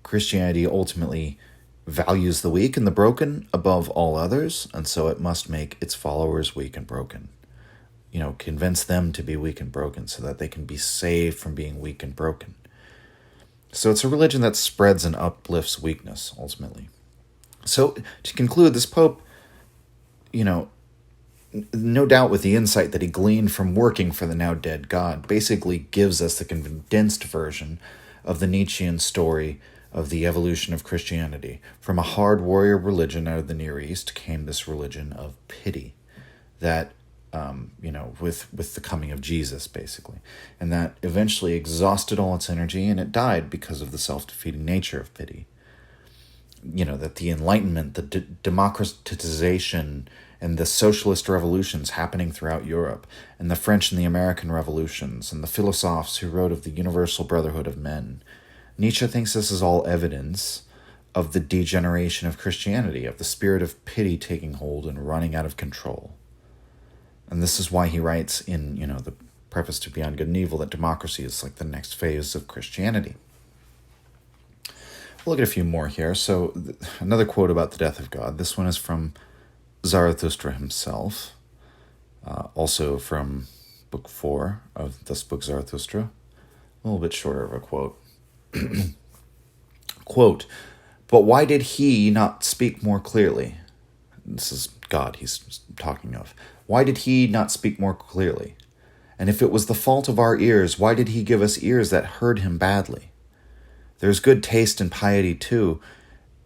Christianity ultimately values the weak and the broken above all others, and so it must make its followers weak and broken. Convince them to be weak and broken so that they can be saved from being weak and broken. So it's a religion that spreads and uplifts weakness, ultimately. So to conclude, this Pope, no doubt with the insight that he gleaned from working for the now dead God, basically gives us the condensed version of the Nietzschean story of the evolution of Christianity. From a hard warrior religion out of the Near East came this religion of pity that, with the coming of Jesus, basically. And that eventually exhausted all its energy, and it died because of the self-defeating nature of pity. That the Enlightenment, the democratization, and the socialist revolutions happening throughout Europe, and the French and the American revolutions, and the philosophers who wrote of the universal brotherhood of men, Nietzsche thinks this is all evidence of the degeneration of Christianity, of the spirit of pity taking hold and running out of control. And this is why he writes in, the preface to Beyond Good and Evil that democracy is like the next phase of Christianity. We'll look at a few more here. So another quote about the death of God. This one is from Zarathustra himself, also from Book 4 of Thus Spoke Zarathustra. A little bit shorter of a quote. Quote, "But why did he not speak more clearly?" This is God he's talking of. "Why did he not speak more clearly? And if it was the fault of our ears, why did he give us ears that heard him badly? There's good taste and piety too,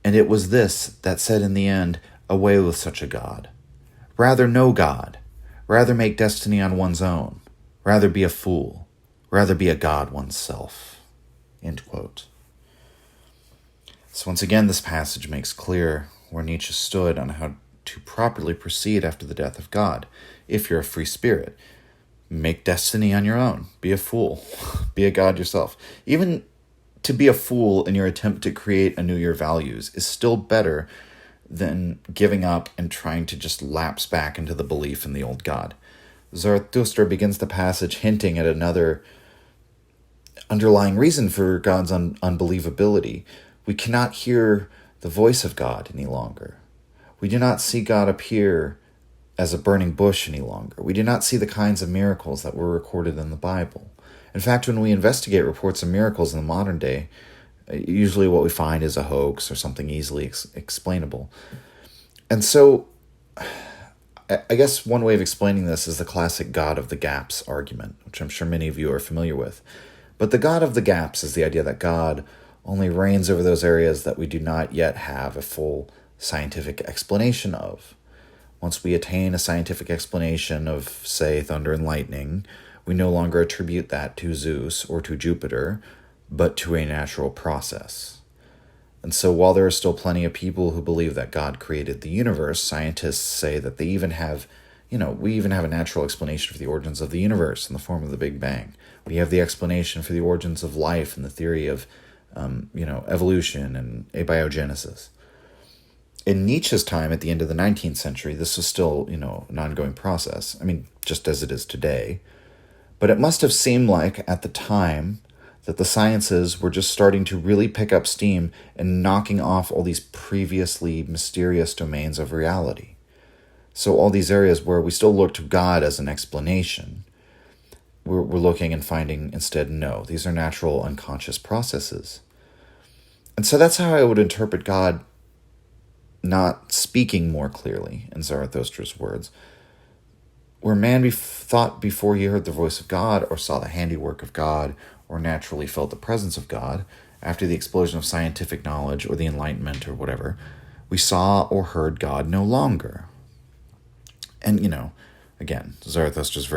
and it was this that said in the end, away with such a God. Rather no God. Rather make destiny on one's own. Rather be a fool. Rather be a God oneself." End quote. So once again, this passage makes clear where Nietzsche stood on how to properly proceed after the death of God. If you're a free spirit, make destiny on your own. Be a fool. Be a God yourself. Even to be a fool in your attempt to create anew your values is still better than giving up and trying to just lapse back into the belief in the old God. Zarathustra begins the passage hinting at another underlying reason for God's unbelievability. We cannot hear the voice of God any longer. We do not see God appear as a burning bush any longer. We do not see the kinds of miracles that were recorded in the Bible. In fact, when we investigate reports of miracles in the modern day, usually what we find is a hoax or something easily explainable. And so, I guess one way of explaining this is the classic God of the gaps argument, which I'm sure many of you are familiar with. But the God of the gaps is the idea that God only reigns over those areas that we do not yet have a full scientific explanation of. Once we attain a scientific explanation of, say, thunder and lightning, we no longer attribute that to Zeus or to Jupiter, but to a natural process. And so while there are still plenty of people who believe that God created the universe, scientists say that we even have a natural explanation for the origins of the universe in the form of the Big Bang. We have the explanation for the origins of life in the theory of, evolution and abiogenesis. In Nietzsche's time, at the end of the 19th century, this was still, an ongoing process. I mean, just as it is today. But it must have seemed like, at the time, that the sciences were just starting to really pick up steam and knocking off all these previously mysterious domains of reality. So all these areas where we still look to God as an explanation, we're looking and finding instead, no, these are natural unconscious processes. And so that's how I would interpret God not speaking more clearly, in Zarathustra's words. Where man thought before he heard the voice of God or saw the handiwork of God or naturally felt the presence of God, after the explosion of scientific knowledge or the Enlightenment or whatever, we saw or heard God no longer. And, again, Zarathustra's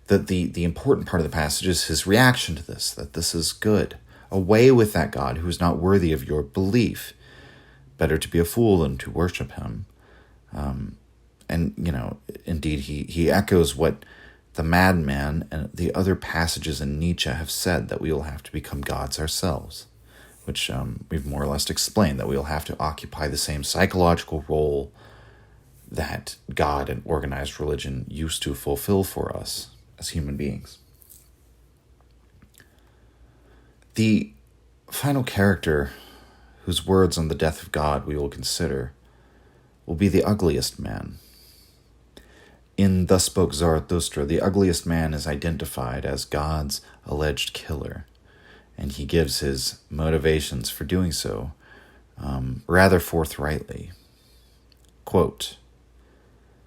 the important part of the passage is his reaction to this, that this is good. Away with that God who is not worthy of your belief. Better to be a fool than to worship him. Indeed, he echoes what the Madman and the other passages in Nietzsche have said, that we will have to become gods ourselves, which we've more or less explained, that we will have to occupy the same psychological role that God and organized religion used to fulfill for us as human beings. The final character whose words on the death of God we will consider will be the ugliest man. In Thus Spoke Zarathustra, the ugliest man is identified as God's alleged killer, and he gives his motivations for doing so rather forthrightly. Quote,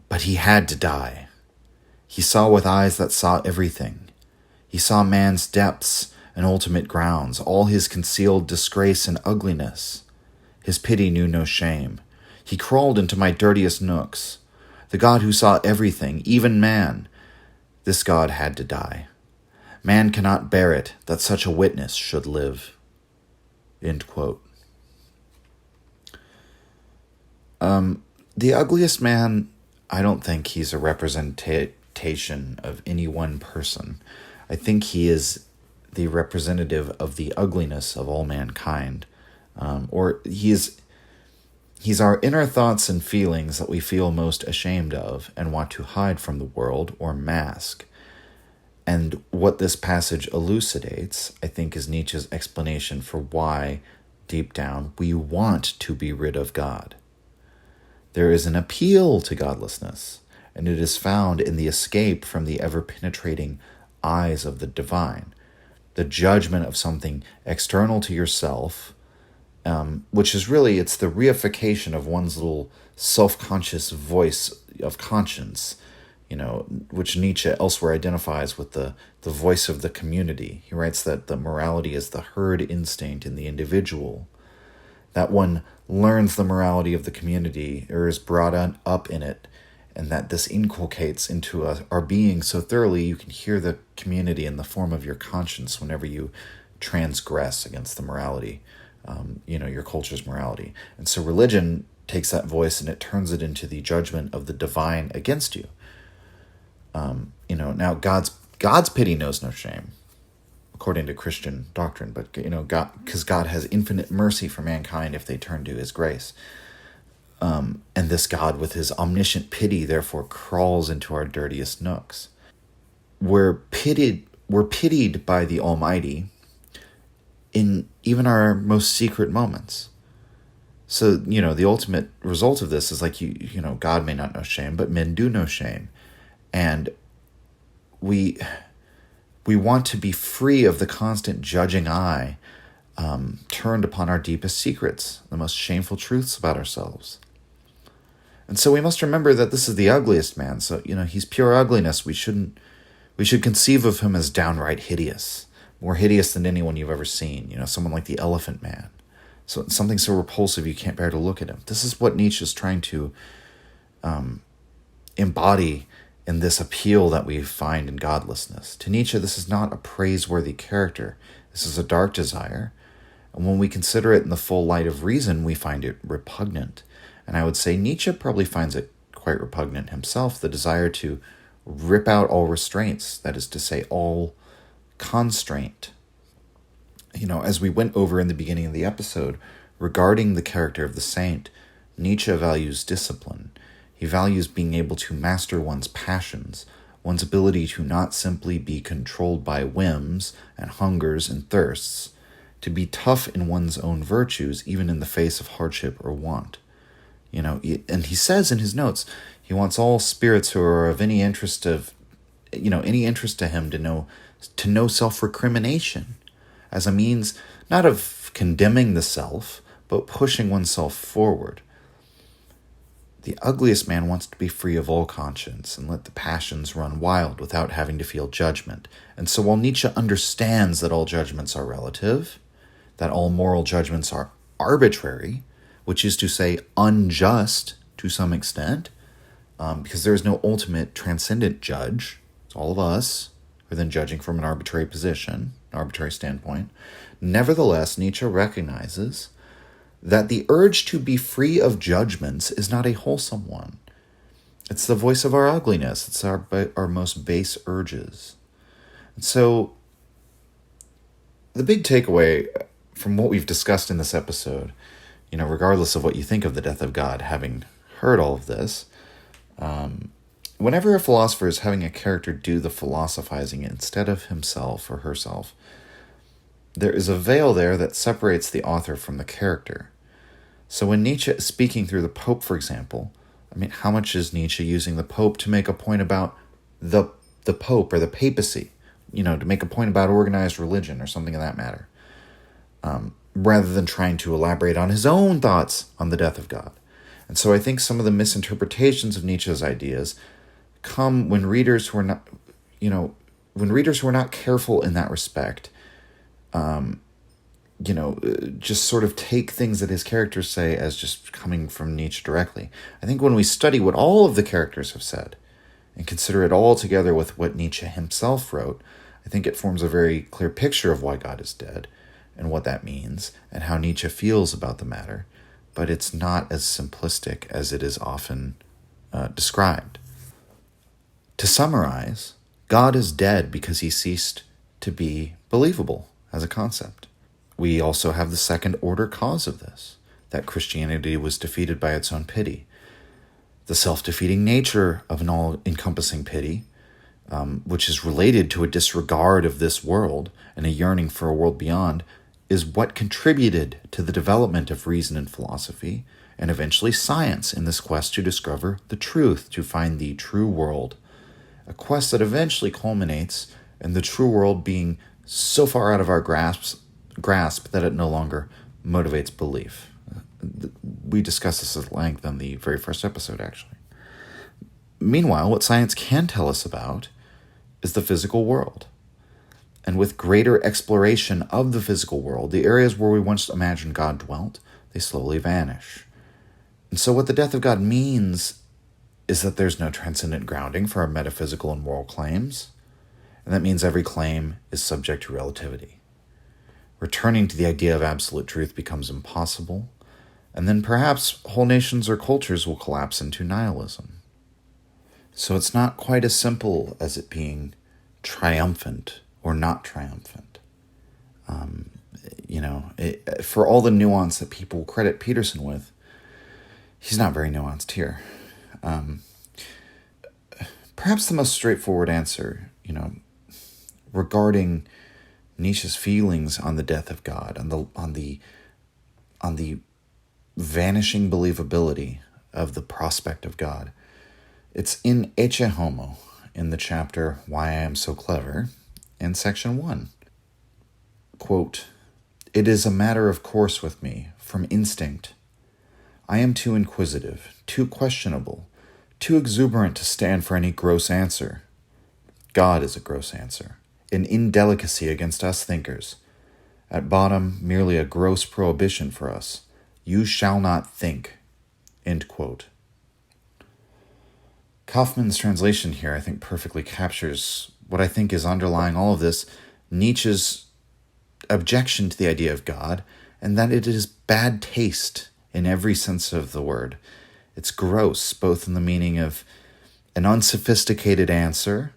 "But he had to die. He saw with eyes that saw everything. He saw man's depths and ultimate grounds, all his concealed disgrace and ugliness. His pity knew no shame. He crawled into my dirtiest nooks. The God who saw everything, even man, this God had to die. Man cannot bear it that such a witness should live." End quote. The ugliest man, I don't think he's a representation of any one person. I think he is the representative of the ugliness of all mankind. Or he's our inner thoughts and feelings that we feel most ashamed of and want to hide from the world or mask. And what this passage elucidates, I think, is Nietzsche's explanation for why, deep down, we want to be rid of God. There is an appeal to godlessness, and it is found in the escape from the ever-penetrating eyes of the divine, the judgment of something external to yourself, which is really, it's the reification of one's little self-conscious voice of conscience, which Nietzsche elsewhere identifies with the voice of the community. He writes that the morality is the herd instinct in the individual, that one learns the morality of the community or is brought up in it, and that this inculcates into our being so thoroughly you can hear the community in the form of your conscience whenever you transgress against the morality, your culture's morality. And so religion takes that voice and it turns it into the judgment of the divine against you. Now God's pity knows no shame, according to Christian doctrine, but because God has infinite mercy for mankind if they turn to his grace. And this God with his omniscient pity therefore crawls into our dirtiest nooks. We're pitied by the Almighty in even our most secret moments. So, the ultimate result of this is like, God may not know shame, but men do know shame. And we want to be free of the constant judging eye turned upon our deepest secrets, the most shameful truths about ourselves. And so we must remember that this is the ugliest man. So, he's pure ugliness. We should conceive of him as downright hideous, more hideous than anyone you've ever seen. Someone like the Elephant Man. So something so repulsive you can't bear to look at him. This is what Nietzsche is trying to embody in this appeal that we find in godlessness. To Nietzsche, this is not a praiseworthy character. This is a dark desire. And when we consider it in the full light of reason, we find it repugnant. And I would say Nietzsche probably finds it quite repugnant himself, the desire to rip out all restraints, that is to say, all constraint. As we went over in the beginning of the episode, regarding the character of the saint, Nietzsche values discipline. He values being able to master one's passions, one's ability to not simply be controlled by whims and hungers and thirsts, to be tough in one's own virtues, even in the face of hardship or want. And he says in his notes, he wants all spirits who are of any interest to him to know self-recrimination as a means not of condemning the self, but pushing oneself forward. The ugliest man wants to be free of all conscience and let the passions run wild without having to feel judgment. And so while Nietzsche understands that all judgments are relative, that all moral judgments are arbitrary, which is to say unjust to some extent, because there is no ultimate transcendent judge. It's all of us, or then judging from an arbitrary position, an arbitrary standpoint. Nevertheless, Nietzsche recognizes that the urge to be free of judgments is not a wholesome one. It's the voice of our ugliness. It's our most base urges. And so the big takeaway from what we've discussed in this episode, regardless of what you think of the death of God, having heard all of this, whenever a philosopher is having a character do the philosophizing instead of himself or herself, there is a veil there that separates the author from the character. So when Nietzsche is speaking through the Pope, for example, how much is Nietzsche using the Pope to make a point about the Pope or the papacy, to make a point about organized religion or something of that matter, rather than trying to elaborate on his own thoughts on the death of God. And so I think some of the misinterpretations of Nietzsche's ideas come when readers who are not careful in that respect, just sort of take things that his characters say as just coming from Nietzsche directly. I think when we study what all of the characters have said and consider it all together with what Nietzsche himself wrote, I think it forms a very clear picture of why God is dead and what that means and how Nietzsche feels about the matter. But it's not as simplistic as it is often described. To summarize, God is dead because he ceased to be believable as a concept. We also have the second order cause of this, that Christianity was defeated by its own pity. The self-defeating nature of an all-encompassing pity, which is related to a disregard of this world and a yearning for a world beyond, is what contributed to the development of reason and philosophy, and eventually science in this quest to discover the truth, to find the true world. A quest that eventually culminates in the true world being so far out of our grasp that it no longer motivates belief. We discussed this at length in the very first episode, actually. Meanwhile, what science can tell us about is the physical world. And with greater exploration of the physical world, the areas where we once imagined God dwelt, they slowly vanish. And so what the death of God means is that there's no transcendent grounding for our metaphysical and moral claims, and that means every claim is subject to relativity. Returning to the idea of absolute truth becomes impossible, and then perhaps whole nations or cultures will collapse into nihilism. So it's not quite as simple as it being triumphant or not triumphant. For all the nuance that people credit Peterson with, he's not very nuanced here. Perhaps the most straightforward answer, regarding Nietzsche's feelings on the death of God, on the vanishing believability of the prospect of God, it's in Ecce Homo, in the chapter Why I Am So Clever, in section 1. Quote, "It is a matter of course with me, from instinct. I am too inquisitive, too questionable, too exuberant to stand for any gross answer. God is a gross answer, an indelicacy against us thinkers. At bottom, merely a gross prohibition for us. You shall not think." End quote. Kaufman's translation here, I think, perfectly captures what I think is underlying all of this: Nietzsche's objection to the idea of God, and that it is bad taste in every sense of the word. It's gross, both in the meaning of an unsophisticated answer,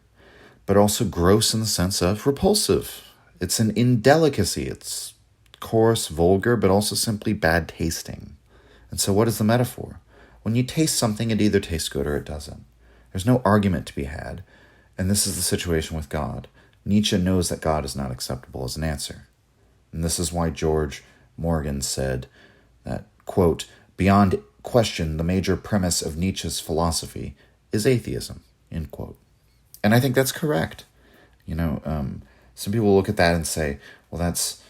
but also gross in the sense of repulsive. It's an indelicacy. It's coarse, vulgar, but also simply bad tasting. And so what is the metaphor? When you taste something, it either tastes good or it doesn't. There's no argument to be had, and this is the situation with God. Nietzsche knows that God is not acceptable as an answer. And this is why George Morgan said that, quote, "Beyond question, the major premise of Nietzsche's philosophy is atheism," end quote. And I think that's correct. Some people look at that and say, well, that's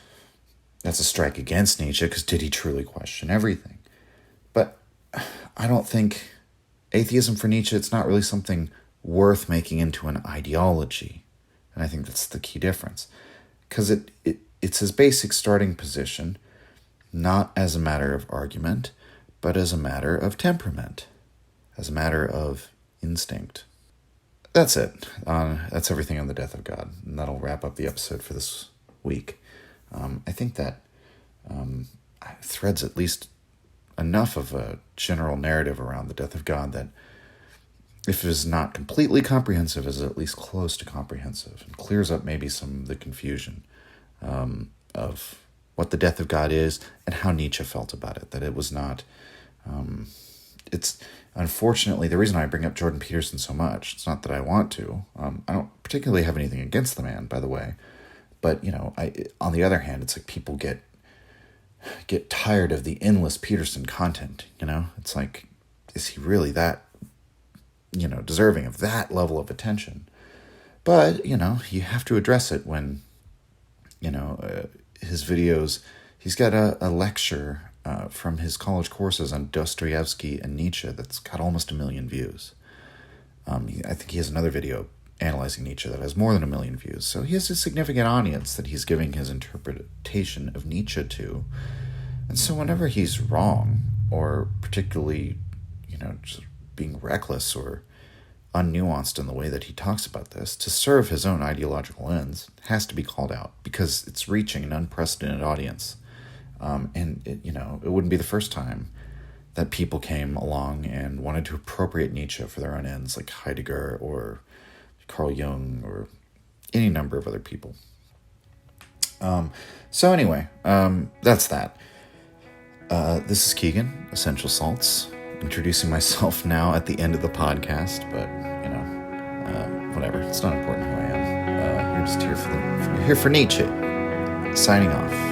a strike against Nietzsche, because did he truly question everything? But I don't think atheism for Nietzsche, it's not really something worth making into an ideology. And I think that's the key difference. Because it's his basic starting position, not as a matter of argument, but as a matter of temperament, as a matter of instinct. That's it. That's everything on the death of God. And that'll wrap up the episode for this week. I think that threads at least enough of a general narrative around the death of God that, if it is not completely comprehensive, is at least close to comprehensive, and clears up maybe some of the confusion of what the death of God is and how Nietzsche felt about it. That it was not... it's unfortunately the reason I bring up Jordan Peterson so much. It's not that I want to. I don't particularly have anything against the man, by the way. But, on the other hand, it's like people get tired of the endless Peterson content, It's like, is he really that, deserving of that level of attention? But, you have to address it when, his videos, he's got a lecture from his college courses on Dostoevsky and Nietzsche that's got almost 1 million views. I think he has another video analyzing Nietzsche that has more than 1 million views. So he has a significant audience that he's giving his interpretation of Nietzsche to. And so whenever he's wrong, or particularly, just being reckless or unnuanced in the way that he talks about this, to serve his own ideological ends, has to be called out, because it's reaching an unprecedented audience. And it wouldn't be the first time that people came along and wanted to appropriate Nietzsche for their own ends, like Heidegger or Carl Jung or any number of other people. So anyway, that's that. This is Keegan, Essential Salts, introducing myself now at the end of the podcast, but whatever. It's not important who I am. You're just here for Nietzsche. Signing off.